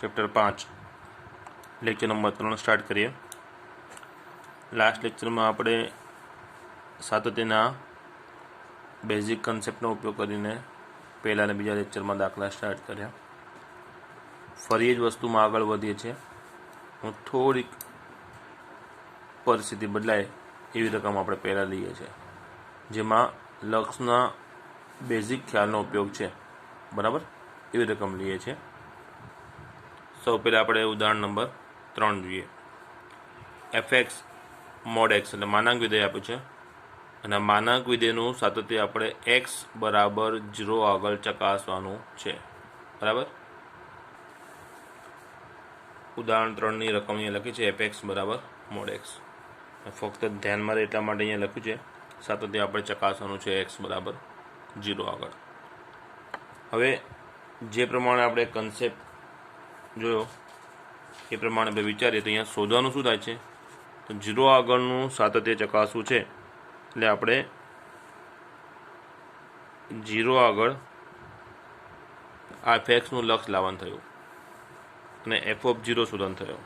Chapter 5 lecture number 3 start કરીએ। Last લેક્ચરમાં આપણે સાતત્યના બેઝિક કન્સેપ્ટનો ઉપયોગ કરીને પહેલા અને બીજા લેક્ચરમાં દાખલા સ્ટાર્ટ કર્યા। ફરી એ જ વસ્તુમાં આગળ વધીએ છીએ। હું થોડીક પરિસ્થિતિ બદલાય એવી રકમ આપણે પહેલાં લઈએ છીએ, જેમાં લક્ષના બેઝિક ખ્યાલનો ઉપયોગ છે, બરાબર? એવી રકમ લઈએ છીએ। સૌ પહેલાં આપણે ઉદાહરણ નંબર 3 જોઈએ। એફ મોડ એક્સ એટલે માનાંક વિધેય આપ્યું છે, અને માનાંક વિધેયનું સાતત્ય આપણે એક્સ બરાબર 0 આગળ ચકાસવાનું છે, બરાબર? ઉદાહરણ 3ની રકમ અહીંયા લખી છે એફ બરાબર મોડ એક્સ। ફક્ત ધ્યાનમાં રહે એટલા માટે અહીંયા લખ્યું છે સાતત્ય આપણે ચકાસવાનું છે એક્સ બરાબર 0 આગળ। હવે જે પ્રમાણે આપણે કન્સેપ્ટ જોયો એ પ્રમાણે આપણે વિચારીએ તો અહીંયા શોધવાનું શું થાય છે, તો 0 આગળનું સાતત્ય ચકાસવું છે એટલે આપણે 0 આગળ આ એફએક્સનું લક્ષ લાવવાનું થયું અને એફ ઓફ 0 શોધવાનું થયો।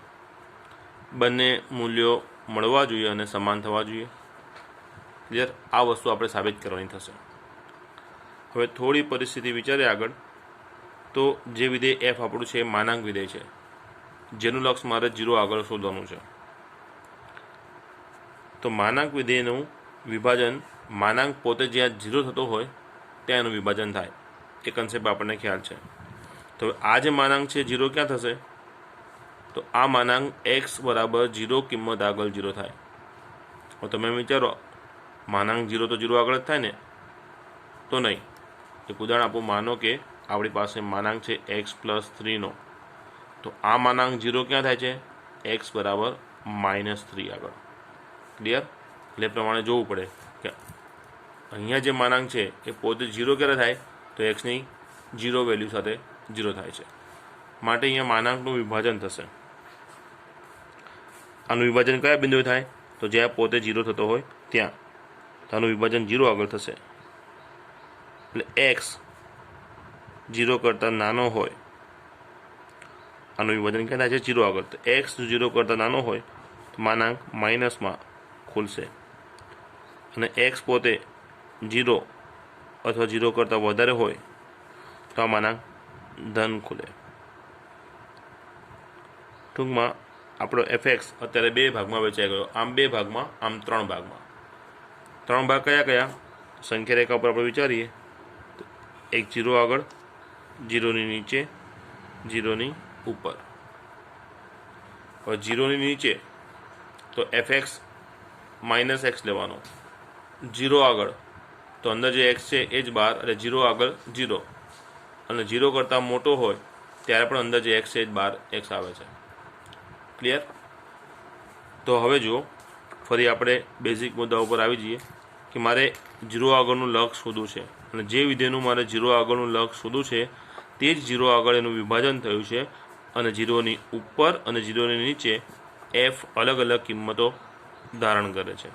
બંને મૂલ્યો મળવા જોઈએ અને સમાન થવા જોઈએ। ક્લિયર? આ વસ્તુ આપણે સાબિત કરવાની થશે। હવે થોડી પરિસ્થિતિ વિચારીએ આગળ, તો જે વિધેય એફ આપણું છે એ માનાંક વિધેય છે, જેનું લક્ષ મારે 0 આગળ શોધવાનું છે। તો માનાંક વિધેયનું વિભાજન માનાંક પોતે જ્યાં 0 થતો હોય ત્યાં એનું વિભાજન થાય, એ કન્સેપ્ટ આપણને ખ્યાલ છે। તો આ જે માનાંક છે 0 ક્યાં થશે, તો આ માનાંક એક્સ બરાબર 0 કિંમત આગળ 0 થાય। હવે તમે વિચારો, માનાંક 0 તો 0 આગળ જ થાય ને? તો નહીં। એક ઉદાહરણ આપું, માનો કે આપણી પાસે માનાંક છે x+3નો, તો આ માનાંક 0 ક્યાં થાય છે? x બરાબર -3 આગળ। ક્લિયર? એટલે પ્રમાણે જોવું પડે કે અહીંયા જે માનાંક છે એ પોતે 0 ક્યારે થાય, તો એક્સની 0 વેલ્યુ સાથે 0 થાય છે, માટે અહીંયા માનાંકનું વિભાજન થશે। આનું વિભાજન કયા બિંદુએ થાય, તો જ્યાં પોતે 0 થતો હોય ત્યાં, તો આનું વિભાજન 0 આગળ થશે। એટલે એક્સ 0 કરતાં નાનો હોય, આનું વિભાજન ક્યાં થાય છે? 0 આગળ। તો એક્સ 0 કરતાં નાનો હોય તો માનાંક માઇનસમાં ખુલશે, અને એક્સ પોતે 0 અથવા 0 કરતાં વધારે હોય તો આ માનાંક ધન ખુલે। ટૂંકમાં આપણો એફએક્સ અત્યારે 2 ભાગમાં વહેંચાઈ ગયો, આમ 2 ભાગમાં, આમ 3 ભાગમાં। 3 ભાગ કયા કયા? સંખ્યા રેખા ઉપર આપણે વિચારીએ તો એક 0 આગળ, 0ની નીચે, 0ની ઉપર। હવે 0ની નીચે તો એફએક્સ -x લેવાનો, 0 આગળ તો અંદર જે x છે એ જ બહાર, એટલે 0 આગળ 0, અને 0 કરતાં મોટો હોય ત્યારે પણ અંદર જે x છે એ જ બહાર x આવે છે। ક્લિયર? તો હવે જુઓ, ફરી આપણે બેઝિક મુદ્દા ઉપર આવી જઈએ કે મારે 0 આગળનું લક્ષ શોધવું છે, અને જે વિધેયનું મારે 0 આગળનું લક્ષ શોધવું છે તે જ 0 આગળ એનું વિભાજન થયું છે, અને 0ની ઉપર અને 0ની નીચે f અલગ અલગ કિંમતો ધારણ કરે છે।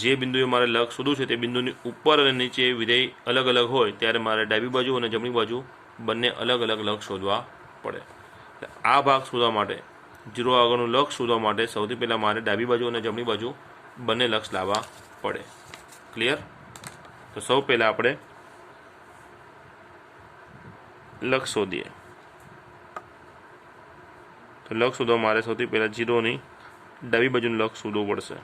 જે બિંદુએ મારે લક્ષ શોધવું છે તે બિંદુની ઉપર અને નીચે વિધેય અલગ અલગ હોય ત્યારે મારે ડાબી બાજુ અને જમણી બાજુ બંને અલગ અલગ લક્ષ શોધવા પડે। આ ભાગ શોધવા માટે, 0 આગળનું લક્ષ શોધવા માટે સૌથી પહેલાં મારે ડાબી બાજુ અને જમણી બાજુ બંને લક્ષ લાવવા પડે। ક્લિયર? તો સૌ પહેલાં આપણે લક્ષ શોધીએ। તો લક્ષ શોધવા મારે સૌથી પહેલાં 0ની ડાબી બાજુનું લક્ષ શોધવું પડશે।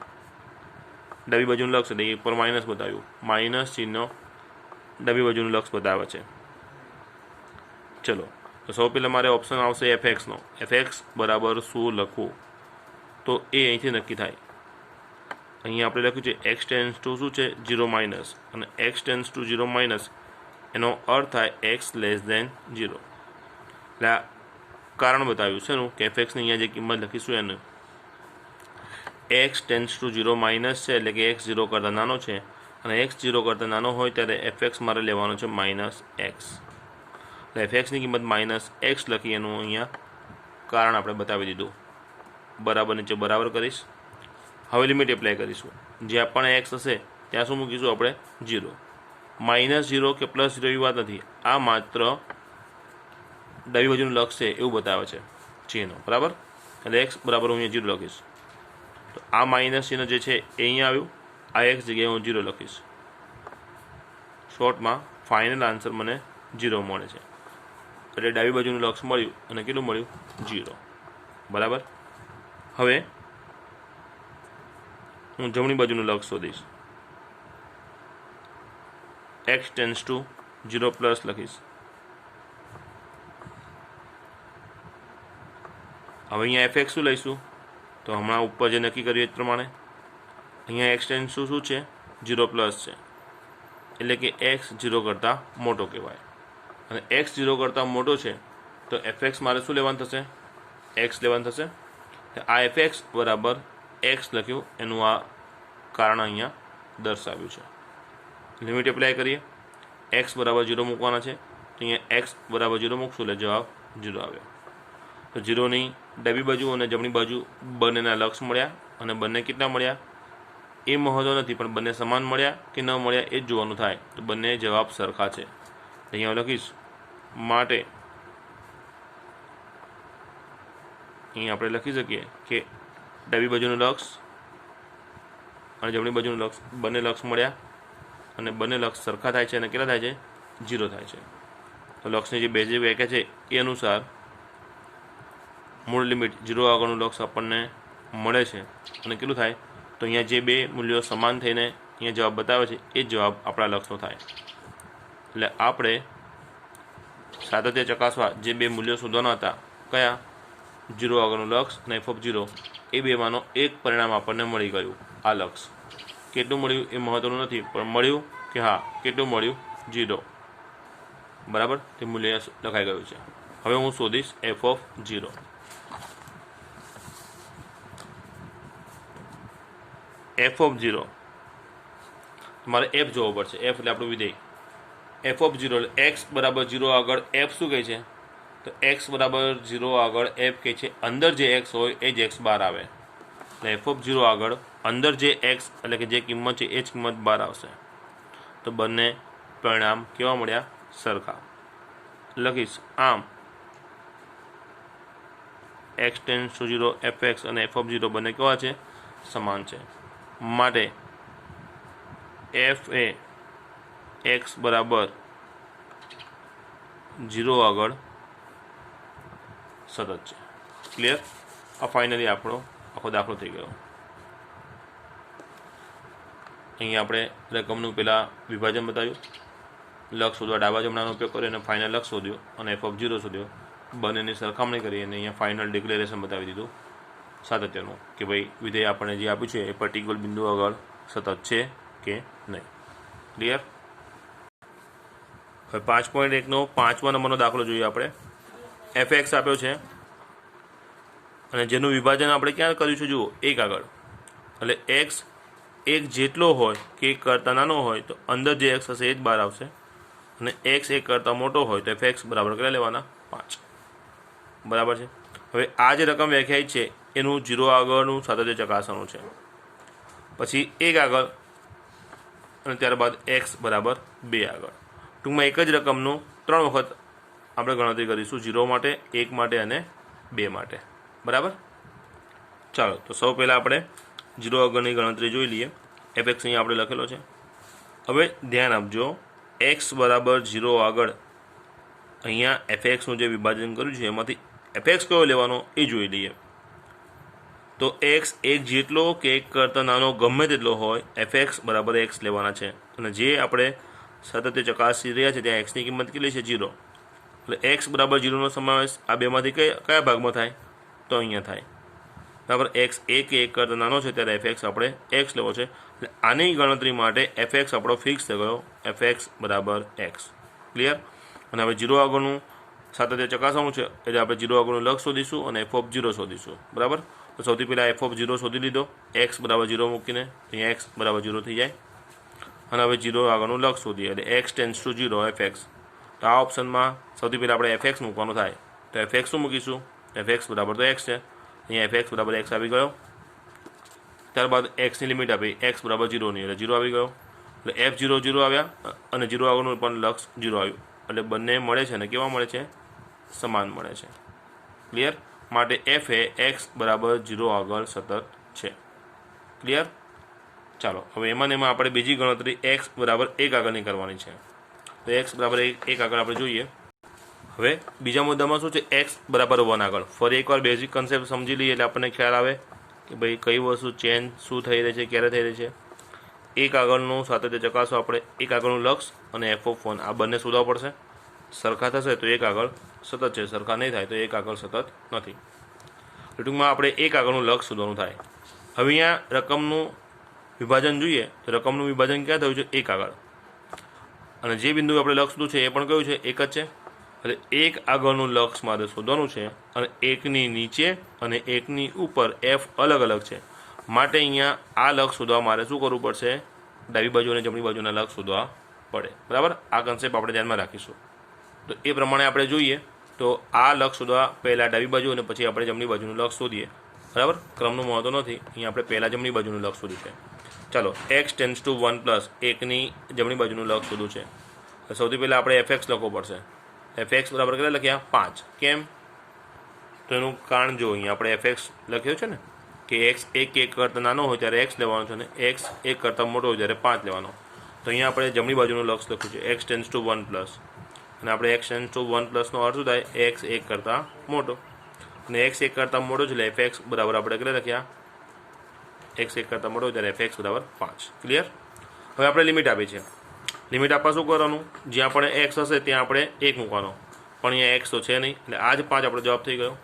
ડાબી બાજુનું લક્ષ એટલે ઉપર માઇનસ બતાવ્યું, માઇનસ ચિહ્ન ડાબી બાજુનું લક્ષ બતાવે છે। ચલો, તો સૌ પહેલાં મારે ઓપ્શન આવશે એફએક્સનો। એફએક્સ બરાબર શું લખવું, તો એ અહીંથી નક્કી થાય। અહીંયા આપણે લખ્યું છે એક્સ ટેન્સ ટુ શું છે? 0 માઇનસ, અને એક્સ ટેન્સ ટુ 0 માઇનસ એનો અર્થ થાય x <0। એટલે આ કારણ બતાવ્યું છે એનું કે એફએક્સની અહીંયા જે કિંમત લખીશું એનું એક્સ ટેન્સ ટુ 0 માઇનસ છે, એટલે કે x 0 કરતાં નાનો છે, અને x 0 કરતાં નાનો હોય ત્યારે એફએક્સ મારે લેવાનો છે -x। એટલે એફએક્સની કિંમત -x લખી એનું અહીંયા કારણ આપણે બતાવી દીધું। બરાબર નીચે બરાબર કરીશ। હવે લિમિટ એપ્લાય કરીશું, જ્યાં પણ x હશે ત્યાં શું મૂકીશું આપણે? 0। -0 કે +0 એવી વાત નથી, આ માત્ર ડાબી બાજુનું લક્ષ છે એવું બતાવે છે ચિહ્ન, બરાબર. એટલે એક્સ બરાબર હું અહીંયા 0 લખીશ. તો આ માઇનસ ચિહ્ન જે છે એ અહીંયા આવ્યું, આ એક્સ જગ્યાએ હું 0 લખીશ. શોર્ટમાં ફાઇનલ આન્સર મને 0 મળે છે. એટલે ડાબી બાજુનું લક્ષ મળ્યું અને કેટલું મળ્યું? 0, બરાબર. હવે હું જમણી બાજુનું લક્ષ શોધીશ. x ટેન્ડ્સ ટુ 0 પ્લસ લખીશ. હવે અહીંયા fx શું લઈશું? તો હમણાં ઉપર જે નક્કી કર્યું એ પ્રમાણે અહીંયા x ટેન્ડ્સ ટુ શું છે? 0 પ્લસ છે, એટલે કે x 0 કરતાં મોટો કહેવાય. અને x 0 કરતાં મોટો છે તો fx મારે શું લેવાનું થશે? x લેવાનું થશે. આ fx બરાબર x લખ્યું, એનું આ કારણ અહીંયા દર્શાવ્યું છે. લિમિટ એપ્લાય કરીએ. x બરાબર 0 મૂકવાના છે, તો અહીંયા x બરાબર 0 મૂકશું એટલે જવાબ 0 આવ્યો. તો 0ની ડાબી બાજુ અને જમણી બાજુ બંનેના લક્ષ મળ્યા, અને બંને કેટલા મળ્યા એ મહત્વ નથી, પણ બંને સમાન મળ્યા કે ન મળ્યા એ જ જોવાનું થાય. તો બંને જવાબ સરખા છે. અહીંયા લખીશ માટે અહીં આપણે લખી શકીએ કે ડાબી બાજુનું લક્ષ અને જમણી બાજુનું લક્ષ બંને લક્ષ મળ્યા, અને બંને લક્ષ સરખા થાય છે અને કેટલા થાય છે? 0 થાય છે. તો લક્ષની જે બેઝિક વ્યાખ્યા છે એ અનુસાર મૂળ લિમિટ 0 આગળનું લક્ષ આપણને મળે છે, અને કેટલું થાય? તો અહીંયા જે બે મૂલ્યો સમાન થઈને અહીંયા જવાબ બતાવે છે એ જ જવાબ આપણા લક્ષનો થાય. એટલે આપણે સાતત્ય ચકાસવા જે બે મૂલ્યો શોધવાના હતા, કયા? 0 આગળનું લક્ષ અને f0, એ બેમાંનો એક પરિણામ આપણને મળી ગયું. આ લક્ષ કેટલું મળ્યું એ મહત્વનું નથી, પણ મળ્યું કે હા, કેટલું મળ્યું? 0, બરાબર. તે મૂલ્ય લખાઈ ગયું છે. હવે હું શોધીશ f0. f0 મારે f જોવો પડશે. f એટલે આપણું વિધેય. f0 એટલે x બરાબર 0 આગળ f શું કહે છે? તો x બરાબર 0 આગળ f કહે છે અંદર જે x હોય એ જ x બહાર આવે. એટલે f0 આગળ અંદર જે x એટલે કે જે કિંમત છે એ જ કિંમત બહાર આવશે. તો બંને પરિણામ કેવા મળ્યા? સરખા. લખીશ આમ x ટેન્ડ્સ ટુ 0 fx અને f0 બંને કેવા છે? સમાન છે. માટે f એ x બરાબર 0 આગળ સતત છે. ક્લિયર? આ ફાઇનલી આપણો આખો દાખલો થઈ ગયો. અહીંયા આપણે રકમનું પહેલાં વિભાજન બતાવ્યું, લક્ષ શોધવા ડાબા જમણાનો ઉપયોગ કર્યો અને ફાઇનલ લક્ષ શોધ્યો, અને f0 શોધ્યો. બંનેની સરખામણી કરી અને અહીંયા ફાઇનલ ડિક્લેરેશન બતાવી દીધું સાતત્યનું, કે ભાઈ વિધેય આપણને જે આપ્યું છે એ પર્ટિક્યુલર બિંદુ આગળ સતત છે કે નહીં. ક્લિયર? હવે 5.1નો 5મા નંબરનો દાખલો જોઈએ આપણે. fx આપ્યો છે અને જેનું વિભાજન આપણે ક્યાં કર્યું છે? જુઓ, 1 આગળ. એટલે x 1 જેટલો હોય કે 1 કરતાં નાનો હોય તો અંદર જે x હશે એ જ બહાર આવશે, અને x 1 કરતાં મોટો હોય તો fx બરાબર કેટલા લેવાના? 5, બરાબર છે. હવે આ જે રકમ વ્યાખ્યાયિત છે એનું 0 આગળનું સાતત્ય ચકાસવાનું છે. પછી 1 આગળ અને ત્યારબાદ x બરાબર 2 આગળ. ટૂંકમાં એક જ રકમનું 3 વખત આપણે ગણતરી કરીશું, 0 માટે, 1 માટે અને 2 માટે. બરાબર. ચાલો, તો સૌ પહેલાં આપણે 0 આગળની ગણતરી જોઈ લઈએ. fx અહીંયા આપણે લખેલો છે. હવે ધ્યાન આપજો, x બરાબર 0 આગળ અહીંયા fxનું જે વિભાજન કર્યું છે એમાંથી fx કયો લેવાનો એ જોઈ લઈએ. તો x 1 જેટલો કે 1 કરતાં નાનો ગમે તેટલો હોય, fx બરાબર x લેવાના છે. અને જે આપણે સતત ચકાસી રહ્યા છે ત્યાં xની કિંમત કેટલી છે? 0. એટલે x બરાબર 0નો સમાવેશ આ બેમાંથી કયા ભાગમાં થાય? તો અહીંયા થાય. બરાબર. x 1 કરતાં નાનો છે ત્યારે fx આપણે x લેવો છે. એટલે આની ગણતરી માટે fx આપણો ફિક્સ થઈ ગયો, fx બરાબર x. ક્લિયર? અને હવે 0 આગળનું સાતત્ય ચકાસવાનું છે એટલે આપણે 0 આગળનું લક્ષ શોધીશું અને f0 શોધીશું. બરાબર. તો સૌથી પહેલાં f0 શોધી લીધો, x બરાબર 0 મૂકીને અહીંયા x બરાબર 0 થઈ જાય. અને હવે 0 આગળનું લક્ષ શોધીએ એટલે x ટેન્ડ્સ ટુ 0 fx. તો આ ઓપ્શનમાં સૌથી પહેલાં આપણે fx મૂકવાનું થાય. તો fx શું મૂકીશું? fx બરાબર તો x છે, અહીંયા fx બરાબર x આવી ગયો. ત્યારબાદ xની લિમિટ આપી x બરાબર 0ની, એટલે 0 આવી ગયો. એટલે f0 0 આવ્યા અને 0 આગળનું પણ લક્ષ 0 આવ્યું. એટલે બંને મળે છે અને કેવા મળે છે? સમાન મળે છે. ક્લિયર? માટે એફ એ એક્સ બરાબર 0 આગળ સતત છે. ક્લિયર? ચાલો હવે એમાં આપણે બીજી ગણતરી એક્સ બરાબર 1 આગળની કરવાની છે. તો એક્સ બરાબર 1 આગળ આપણે જોઈએ. હવે બીજા મુદ્દામાં શું છે? એક્સ બરાબર 1 આગળ. ફરી એકવાર બેઝિક કન્સેપ્ટ સમજી લઈએ એટલે આપણને ખ્યાલ આવે કે ભાઈ કઈ વસ્તુ ચેન્જ શું થઈ રહી છે, ક્યારે થઈ રહી છે. 1 આગળનું સાતત્ય ચકાસો આપણે. 1 આગળનું લક્ષ અને f(1) આ બંને શોધવા પડશે. સરખા થશે તો 1 આગળ સતત છે, સરખા નહીં થાય તો 1 આગળ સતત નથી. ટૂંકમાં આપણે 1 આગળનું લક્ષ શોધવાનું થાય. હવે અહીંયા રકમનું વિભાજન જોઈએ તો રકમનું વિભાજન ક્યાં થયું છે? 1 આગળ. અને જે બિંદુ આપણે લક્ષ શોધ્યું છે એ પણ કયું છે? 1 જ છે. એટલે 1 આગળનું લક્ષ મારે શોધવાનું છે અને 1ની નીચે અને 1ની ઉપર f અલગ અલગ છે. માટે અહીંયા આ લક્ષ શોધવા મારે શું કરવું પડશે? ડાબી બાજુ અને જમણી બાજુના લક્ષ શોધવા પડે. બરાબર? આ કન્સેપ્ટ આપણે ધ્યાનમાં રાખીશું. તો એ પ્રમાણે આપણે જોઈએ તો આ લક્ષ શોધવા પહેલાં ડાબી બાજુ અને પછી આપણે જમણી બાજુનું લક્ષ શોધીએ. બરાબર? ક્રમનું મહત્વ નથી. અહીંયા આપણે પહેલાં જમણી બાજુનું લક્ષ શોધ્યું છે. ચાલો x ટેન્ડ્સ ટુ 1 પ્લસ 1ની જમણી બાજુનું લક્ષ શોધવું છે. સૌથી પહેલાં આપણે fx લખવું પડશે. fx બરાબર કેટલા લખ્યા? 5. કેમ? તો એનું કારણ જો અહીંયા આપણે fx લખ્યું છે ને કે x 1 કરતાં નાનો હોય ત્યારે x લેવાનો છે અને x 1 કરતાં મોટો હોય ત્યારે 5 લેવાનો. તો અહીંયા આપણે જમણી બાજુનું લક્ષ લખ્યું છે x ટેન્ડ્સ ટુ 1 પ્લસ. અને આપણે x ટેન્ડ્સ ટુ 1 પ્લસનો અર્થ શું થાય? x 1 કરતાં મોટો. અને x 1 કરતાં મોટો છે એટલે fx બરાબર આપણે કેટલા લખ્યા? x 1 કરતાં મોટો ત્યારે fx બરાબર 5. ક્લિયર? હવે આપણે લિમિટ આપી છે. લિમિટ આપવા શું કરવાનું? જ્યાં આપણે x હશે ત્યાં આપણે 1 મૂકવાનો. પણ અહીંયા x તો છે નહીં એટલે આ જ 5 આપણો જવાબ થઈ ગયો.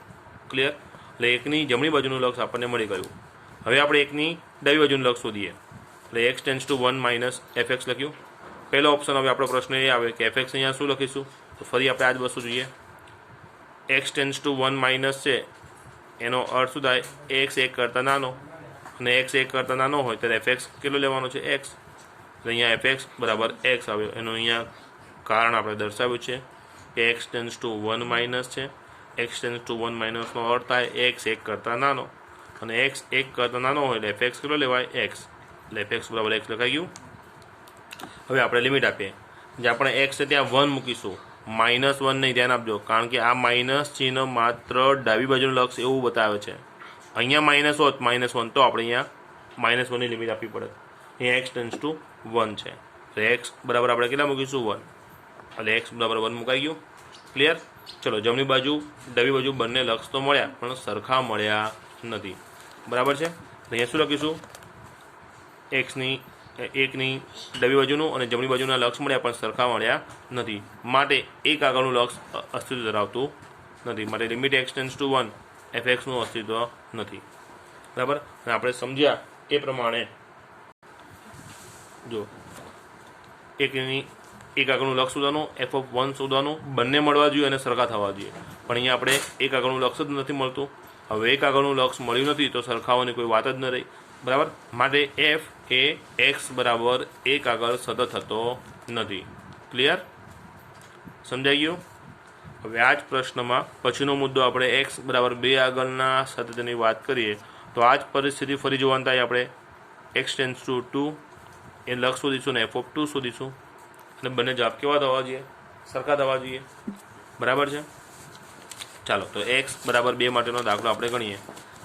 ક્લિયર? એટલે 1ની જમણી બાજુનું લક્ષ આપણને મળી ગયું. હવે આપણે 1ની ડાબી બાજુનું લક્ષ શોધીએ. એટલે x tends to 1 minus fx લખ્યું. પહેલો ઓપ્શન. હવે આપણો પ્રશ્ન એ આવે કે fx અહીંયા શું લખીશું? તો ફરી આપણે આ જ વસ્તુ જોઈએ. x ટેન્ડ્સ ટુ 1 માઇનસ છે એનો અર્થ શું થાય? x 1 કરતાં નાનો. અને x 1 કરતાં નાનો હોય ત્યારે fx કેટલો લેવાનો છે? x. એટલે અહીંયા fx બરાબર x આવ્યો. એનું અહીંયા કારણ આપણે દર્શાવ્યું છે કે x ટેન્ડ્સ ટુ 1 માઇનસ છે. x ટેન્ડ્સ ટુ 1 માઇનસનો અર્થ થાય x 1 કરતાં નાનો. અને x 1 કરતાં નાનો હોય એટલે fx કેટલો લેવાય? x. એટલે fx બરાબર x લખાઈ ગયું. હવે આપણે લિમિટ આપીએ. જે આપણે x છે ત્યાં 1 મૂકીશું. -1 નહીં, ધ્યાન આપજો. કારણ કે આ માઇનસ ચિહ્ન માત્ર ડાબી બાજુનું લક્ષ એવું બતાવે છે. અહીંયા માઇનસ હોત -1 તો આપણે અહીંયા -1ની લિમિટ આપવી પડે. અહીંયા x ટેન્ડ્સ ટુ 1 છે. તો x બરાબર આપણે કેટલા મૂકીશું? 1. એટલે x બરાબર 1 મુકાઈ ગયું. ક્લિયર? ચલો જમણી બાજુ ડાબી બાજુ બંને લક્ષ તો મળ્યા પણ સરખા મળ્યા નથી. બરાબર છે? અહીંયા શું લખીશું? xની 1ની ડાબી બાજુનું અને જમણી બાજુના લક્ષ મળ્યા પણ સરખા મળ્યા નથી. માટે 1 આગળનું લક્ષ અસ્તિત્વ ધરાવતું નથી. માટે લિમિટ x ટેન્ડ્સ ટુ 1 fxનું અસ્તિત્વ નથી. બરાબર? અને આપણે સમજ્યા એ પ્રમાણે જો 1 આગળનું લક્ષ શોધવાનું, f(1) શોધવાનું, બંને મળવા જોઈએ અને સરખા થવા જોઈએ. પણ અહીંયા આપણે 1 આગળનું લક્ષ જ નથી મળતું. હવે 1 આગળનું લક્ષ મળ્યું નથી તો સરખાવાની કોઈ વાત જ ન રહી. બરાબર? માટે f એ x બરાબર 1 આગળ સતત થતો નથી. ક્લિયર? સમજાઈ ગયું? હવે આ જ પ્રશ્નમાં પછીનો મુદ્દો આપણે x બરાબર 2 આગળના સાતત્યની વાત કરીએ તો આ જ પરિસ્થિતિ ફરી જોવાનું થાય. આપણે x ટેન્ડ્સ ટુ 2 એ લક્ષ શોધીશું અને f(2) શોધીશું. અને બંને જવાબ કેવા થવા જોઈએ? સરખા થવા જોઈએ. બરાબર છે? ચાલો તો x બરાબર 2 માટેનો દાખલો આપણે ગણીએ.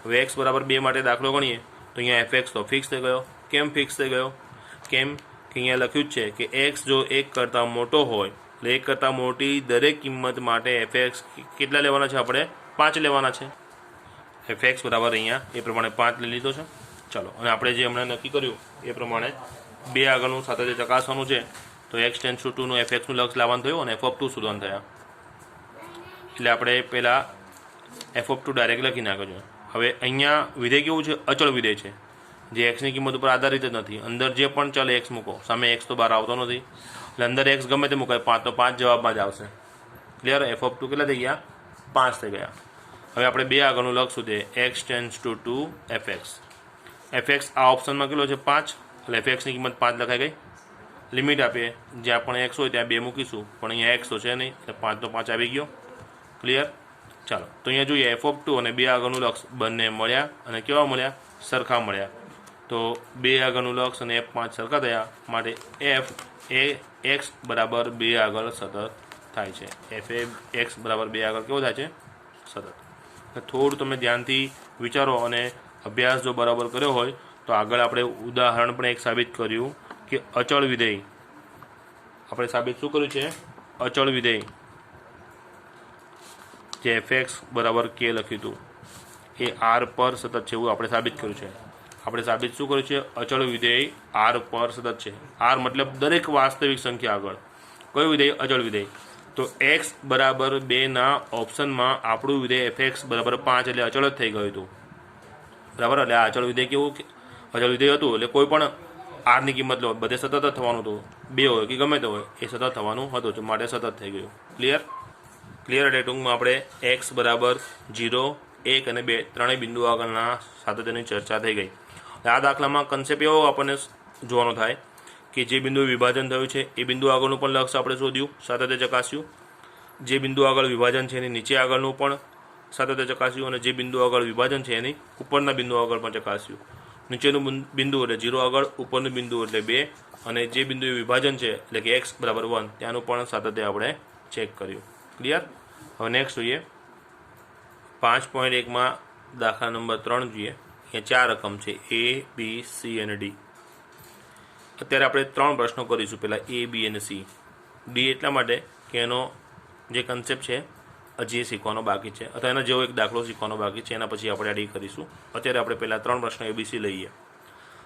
હવે x બરાબર 2 માટે દાખલો ગણીએ તો અહીંયા fx તો ફિક્સ થઈ ગયો. કેમ ફિક્સ થઈ ગયો? કેમ કે અહીંયા લખ્યું જ છે કે x જો 1 કરતાં મોટો હોય એટલે 1 કરતાં મોટી દરેક કિંમત માટે fx કેટલા લેવાના છે? આપણે 5 લેવાના છે. fx બરાબર અહીંયા એ પ્રમાણે 5 લઈ લીધો છે. ચાલો અને આપણે જે હમણાં નક્કી કર્યું એ પ્રમાણે 2 આગળનું સાતત્ય ચકાસવાનું છે. તો x ટેન્ડ્સ ટુ 2નું fxનું લક્ષ લાવવાનું થયું અને f(2) શોધવાનું થયા. એટલે આપણે પહેલાં f(2) ડાયરેક્ટ લખી નાખજો. હવે અહીંયા વિધેય કેવું છે? અચળ વિધેય છે જે xની કિંમત ઉપર આધારિત જ નથી. અંદર જે પણ ચલ x મૂકો, સામે x તો બહાર આવતો નથી એટલે અંદર x ગમે તે મુકાય. 5 તો 5 જવાબમાં જ આવશે. ક્લિયર? f(2) કેટલા થઈ ગયા? 5 થઈ ગયા. હવે આપણે 2 આગળનું લક્ષ શોધીએ. x tends to 2 fx. fx આ ઓપ્શનમાં કેટલો છે? 5. એટલે fxની કિંમત 5 લખાઈ ગઈ. લિમિટ આપીએ. જ્યાં પણ x હોય ત્યાં 2 મૂકીશું પણ અહીંયા x તો છે નહીં એટલે 5 તો 5 આવી ગયો. ક્લિયર? ચાલો તો અહીંયા જોઈએ f(2) અને 2 આગળનું લક્ષ બંને મળ્યા અને કેવા મળ્યા? સરખા મળ્યા. તો 2 આગળનું લક્ષ અને f5 સરખા થયા માટે f એ x બરાબર 2 આગળ સતત થાય છે. એફ એ એક્સ બરાબર 2 આગળ કેવો થાય છે? સતત. થોડું તમે ધ્યાનથી વિચારો અને અભ્યાસ જો બરાબર કર્યો હોય તો આગળ આપણે ઉદાહરણ પણ એક સાબિત કર્યું કે અચળ વિધેય, આપણે સાબિત શું કર્યું છે? અચળ વિધેય જે એફ એક્સ બરાબર કે લખ્યું હતું એ આર પર સતત છે એવું આપણે સાબિત કર્યું છે. આપણે સાબિત શું કર્યું છે? અચળ વિધેય આર પર સતત છે. આર મતલબ દરેક વાસ્તવિક સંખ્યા આગળ. કયું વિધેય? અચળ વિધેય. તો એક્સ બરાબર 2ના ઓપ્શનમાં આપણું વિધેય એફ એક્સ બરાબર 5 એટલે અચળ જ થઈ ગયું હતું. બરાબર. એટલે આ અચળ વિધેય કેવું? અચળ વિધેય હતું એટલે કોઈ પણ આરની કિંમત લો, બધે સતત જ થવાનું હતું. 2 હોય કે ગમે તે હોય એ સતત થવાનું હતું, માટે સતત થઈ ગયું. ક્લિયર? એટલે ટૂંકમાં આપણે એક્સ બરાબર 0, 1 અને 2 ત્રણેય બિંદુ આગળના સાતત્યની ચર્ચા થઈ ગઈ. આ દાખલામાં કન્સેપ્ટ એવો આપણને જોવાનો થાય કે જે બિંદુ વિભાજન થયું છે એ બિંદુ આગળનું પણ લક્ષ આપણે શોધ્યું, સાતત્ય ચકાસ્યું. જે બિંદુ આગળ વિભાજન છે એની નીચે આગળનું પણ સાતત્ય ચકાસ્યું, અને જે બિંદુ આગળ વિભાજન છે એની ઉપરના બિંદુ આગળ પણ ચકાસ્યું. નીચેનું બિંદુ એટલે 0 આગળ, ઉપરનું બિંદુ એટલે 2, અને જે બિંદુ વિભાજન છે એટલે કે એક્સ બરાબર 1 ત્યાંનું પણ સાતત્ય આપણે ચેક કર્યું. ક્લિયર? હવે નેક્સ્ટ જોઈએ 5.1માં દાખલા નંબર 3 જોઈએ. અહીંયા 4 રકમ છે A, B, C અને D. અત્યારે આપણે 3 પ્રશ્નો કરીશું. પહેલાં A, B અને C. D એટલા માટે કે એનો જે કન્સેપ્ટ છે હજી શીખવાનો બાકી છે, અથવા એના જેવો એક દાખલો શીખવાનો બાકી છે. એના પછી આપણે આ D કરીશું. અત્યારે આપણે પહેલાં 3 પ્રશ્નો ABC લઈએ.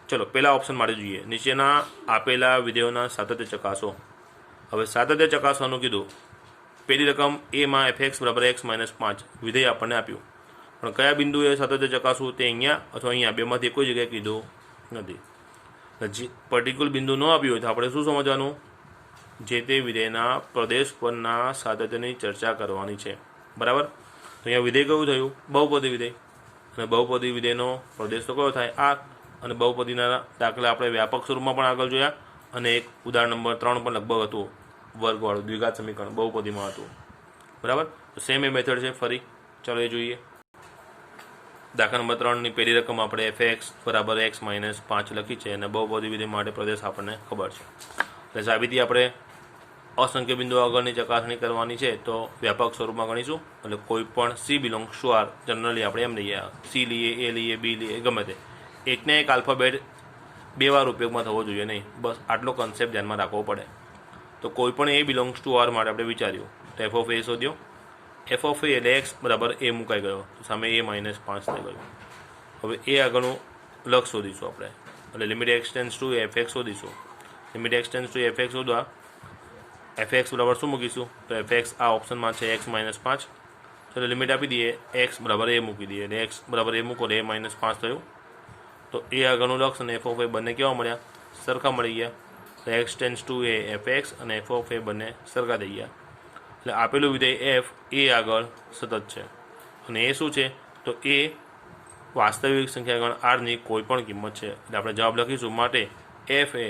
ચલો પહેલા ઓપ્શન માટે જોઈએ. નીચેના આપેલા વિધેયોના સાતત્ય ચકાસો. હવે સાતત્ય ચકાસવાનું કીધું. પહેલી રકમ એમાં એફ એક્સ બરાબર x - 5 વિધેય આપણને આપ્યું, પણ કયા બિંદુએ સાતત્ય ચકાસવું તે અહીંયા અથવા અહીંયા બેમાંથી કોઈ જગ્યાએ કીધું નથી. જે પર્ટિક્યુલર બિંદુ ન આપ્યું હોય તો આપણે શું સમજવાનું? જે તે વિધેયના પ્રદેશ પરના સાતત્યની ચર્ચા કરવાની છે. બરાબર. તો અહીંયા વિધેય કયું થયું? બહુપદી વિધેય. અને બહુપદી વિધેયનો પ્રદેશ તો કયો થાય? આર. અને બહુપદીના દાખલા આપણે વ્યાપક સ્વરૂપમાં પણ આગળ જોયા, અને એક ઉદાહરણ નંબર 3 પણ લગભગ હતું, વર્ગવાળું દ્વિઘાત સમીકરણ બહુપદીમાં હતું. બરાબર. તો સેમ એ મેથડ છે ફરી. ચાલો એ જોઈએ. દાખલા નંબર 3ની પહેલી રકમ આપણે એફ એક્સ બરાબર x - 5 લખી છે, અને બહુપદી વિધેય માટે પ્રદેશ આપણને ખબર છે. એટલે સાબિતી આપણે અસંખ્ય બિંદુ આગળની ચકાસણી કરવાની છે તો વ્યાપક સ્વરૂપમાં ગણીશું. એટલે કોઈ પણ C belongs to R generally આપણે એમ લઈએ, C લઈએ, A લઈએ, B લઈએ, ગમે તે એકને એક આલ્ફાબેટ 2 વાર ઉપયોગમાં થવો જોઈએ નહીં. બસ આટલો કન્સેપ્ટ ધ્યાનમાં રાખવો પડે. તો કોઈ પણ A બિલોંગ્સ ટુ R માટે આપણે વિચાર્યું તો એફ ઓફ એ શોધ્યો. એફ ઓફ એ એટલે એક્સ બરાબર એ મુકાઈ ગયો, તો સામે A - 5 થઈ ગયું. હવે એ આગળનું લક્ષ શોધીશું આપણે. એટલે લિમિટ એક્સટેન્સ ટુ એફ એક્સ શોધીશું. લિમિટ એક્સટેન્સ ટુ એફ એક્સ શોધવા એફ એક્સ બરાબર શું મૂકીશું? તો એફ એક્સ આ ઓપ્શનમાં છે x - 5. ચલો લિમિટ આપી દઈએ, એક્સ બરાબર એ મૂકી દઈએ. એટલે એક્સ બરાબર એ મૂકો એટલે A - 5 થયું. તો એ આગળનું લક્ષ અને એફ ઓફ એ બંને કેવા મળ્યા? સરખા મળી ગયા. તો એક્સ ટેન્સ ટુ એ એફ એક્સ અને એફ ઓફ એ બંને સરખા થઈ ગયા. એટલે આપેલું વિધેય એફ એ આગળ સતત છે, અને એ શું છે? તો એ વાસ્તવિક સંખ્યા ગણ આરની કોઈ પણ કિંમત છે. એટલે આપણે જવાબ લખીશું. માટે એફ એ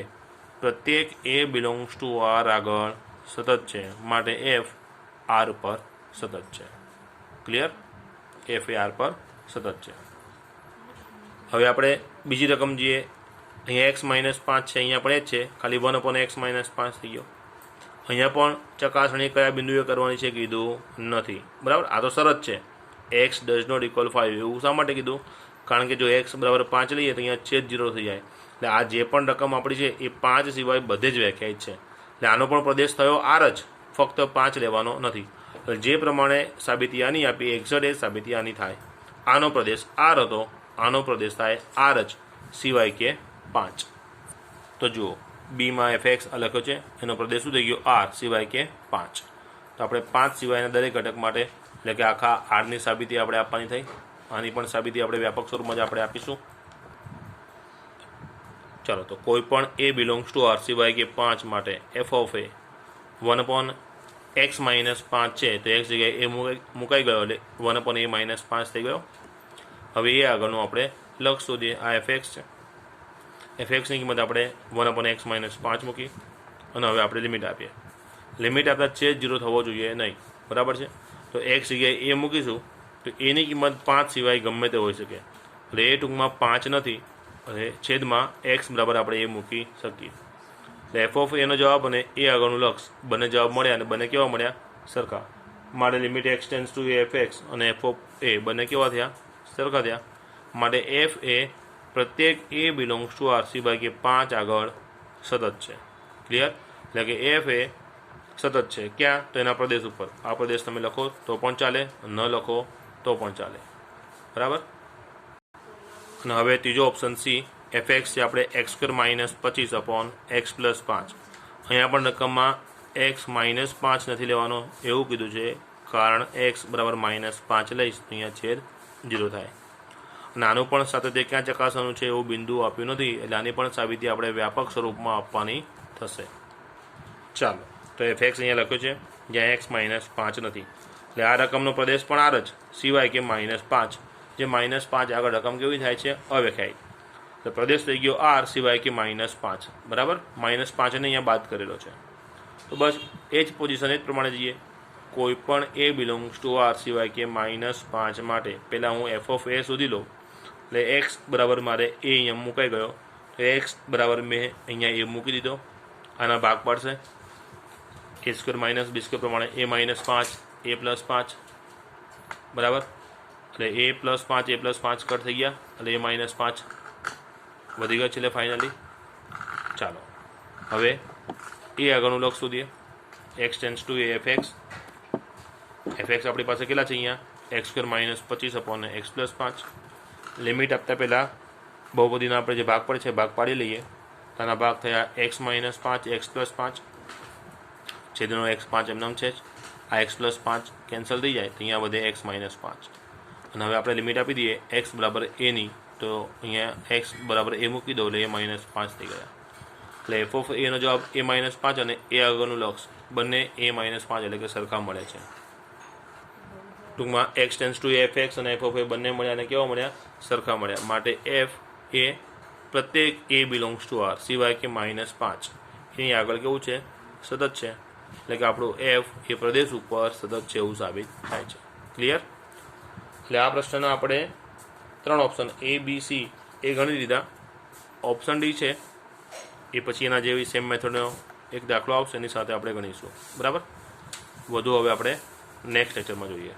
પ્રત્યેક એ બિલોંગ્સ ટુ આર આગળ સતત છે, માટે એફ આર પર સતત છે. ક્લિયર? એફ એ આર પર સતત છે. હવે આપણે બીજી રકમ જોઈએ. અહીંયા x - 5 છે, અહીંયા પણ એ જ છે, ખાલી 1/x - 5 થઈ ગયો. અહીંયા પણ ચકાસણી કયા બિંદુએ કરવાની છે કીધું નથી. બરાબર. આ તો શરત છે, એક્સ ડઝ નોટ ઇક્વલ 5. એવું શા માટે કીધું? કારણ કે જો એક્સ બરાબર 5 લઈએ તો અહીંયા છેદ 0 થઈ જાય. એટલે આ જે પણ રકમ આપણી છે એ 5 સિવાય બધે જ વ્યાખ્યાયિત છે. એટલે આનો પણ પ્રદેશ થયો આર જ, ફક્ત 5 લેવાનો નથી. એટલે જે પ્રમાણે સાબિતી આની આપી એક્ઝેક્ટ એ સાબિતી આની થાય. આનો પ્રદેશ આર હતો, આનો પ્રદેશ થાય આર જ, સિવાય કે 5. તો જુઓ બીમાં એફ એક્સ લખ્યો છે, એનો પ્રદેશ શું થઈ ગયો? આર, સિવાય કે 5. તો આપણે 5 સિવાયના દરેક ઘટક માટે એટલે કે આખા આરની સાબિતી આપણે આપવાની થઈ. આની પણ સાબિતી આપણે વ્યાપક સ્વરૂપમાં જ આપણે આપીશું. ચાલો, તો કોઈ પણ એ બિલોંગ્સ ટુ આર સિવાય કે 5 માટે એફ ઓફ એ 1/x - 5 છે, તો એક્સ જગ્યાએ એ મુકાઈ ગયો એટલે 1/a - 5 થઈ ગયો. હવે એ આગળનું આપણે લક્ષ શોધીએ. આ એફ એક્સ છે, એફ એક્સની કિંમત આપણે 1/x - 5 મૂકી, અને હવે આપણે લિમિટ આપીએ. લિમિટ આપતા છેદ 0 થવો જોઈએ નહીં. બરાબર છે. તો એક્સ જગ્યાએ એ મૂકીશું તો એની કિંમત 5 સિવાય ગમે તે હોઈ શકે. એટલે એ ટૂંકમાં 5 નથી, અને છેદમાં એક્સ બરાબર આપણે એ મૂકી શકીએ. એટલે એફ ઓફ એનો જવાબ અને એ આગળનું લક્ષ બંને જવાબ મળ્યા, અને બંને કેવા મળ્યા? સરખા. માટે લિમિટ એક્સ ટેન્સ ટુ એ એફ એક્સ અને એફ ઓફ એ બંને કેવા થયા? સરખા થયા. માટે એફ એ પ્રત્યેક એ બિલોંગ્સ ટુ આર સિવાય કે 5 આગળ સતત છે. ક્લિયર? એટલે કે એફ એ સતત છે. ક્યાં? તો એના પ્રદેશ ઉપર. આ પ્રદેશ તમે લખો તો પણ ચાલે, ન લખો તો પણ ચાલે. બરાબર. અને હવે ત્રીજો ઓપ્શન સી, એફ એક્સ છે આપણે x² - 25/x+5. અહીંયા પણ રકમમાં x -5 નથી લેવાનો એવું કીધું છે, કારણ x બરાબર -5 લઈશ તો અહીંયા છેદ 0 થાય. અને આનું પણ સાથે તે ક્યાં ચકાસવાનું છે એવું બિંદુ આપ્યું નથી, એટલે આની પણ સાબિતી આપણે વ્યાપક સ્વરૂપમાં આપવાની થશે. ચાલો, તો એફ એક્સ અહીંયા લખ્યું છે જ્યાં x -5 નથી, એટલે આ રકમનો પ્રદેશ પણ આર જ, સિવાય કે -5. જે -5 આગળ રકમ કેવી થાય છે? અવ્યાખ્યાયિત. તો પ્રદેશ થઈ ગયો આર સિવાય કે -5. બરાબર. -5 ને અહીંયા બાદ કરેલો છે. તો બસ એ જ પોઝિશન એ જ પ્રમાણે જઈએ. કોઈ પણ એ બિલોંગ્સ ટુ આર સિવાય કે -5 માટે પહેલાં હું એફ ઓફ એ શોધી લઉં. એટલે એક્સ બરાબર મારે એ અહીંયા મુકાઈ ગયો, તો એક્સ બરાબર મેં અહીંયા એ મૂકી દીધો. આના ભાગ પડશે a² - b² પ્રમાણે a -5 a+5. બરાબર. એટલે a+5 a+5 કટ થઈ ગયા, એટલે a -5 વધી ગયો છે. એટલે ફાઇનલી ચાલો હવે એ આગળનું લક્ષ શોધીએ. એક્સ ટેન્સ ટુ એ એફ એક્સ. એફ એક્સ આપણી પાસે કેટલા છે અહીંયા? x² - 25/x+5. લિમિટ આપતા પહેલાં બહુપદીના આપણે જે ભાગ પડે છે ભાગ પાડી લઈએ. તેના ભાગ થયા x -5 x+5. છેદનો x5 એમનામ છે જ. આ x+5 કેન્સલ થઈ જાય તો અહીંયા વધે x -5. અને હવે આપણે લિમિટ આપી દઈએ x બરાબર એની, તો અહીંયા x બરાબર એ મૂકી દો એટલે a -5 થઈ ગયા. એટલે એફ ઓફ એનો જવાબ a -5 અને એ આગળનું લક્ષ બંને a -5 એટલે કે સરખા મળે છે. ટૂંકમાં x tense to f x અને એફ ઓફ એ બંને મળ્યા અને કેવા મળ્યા? સરખા મળ્યા. માટે એફ એ પ્રત્યેક એ બિલોંગ્સ ટુ આર સિવાય કે -5 એની આગળ કેવું છે? સતત છે. એટલે કે આપણું એફ એ પ્રદેશ ઉપર સતત છે એવું સાબિત થાય છે. ક્લિયર? એટલે આ પ્રશ્નના આપણે 3 ઓપ્શન A, B, C એ ગણી લીધા. ઓપ્શન ડી છે એ પછી એના જેવી સેમ મેથડનો એક દાખલો આવશે, એની સાથે આપણે ગણીશું. બરાબર. વધુ હવે આપણે નેક્સ્ટ લેક્ચરમાં જોઈએ.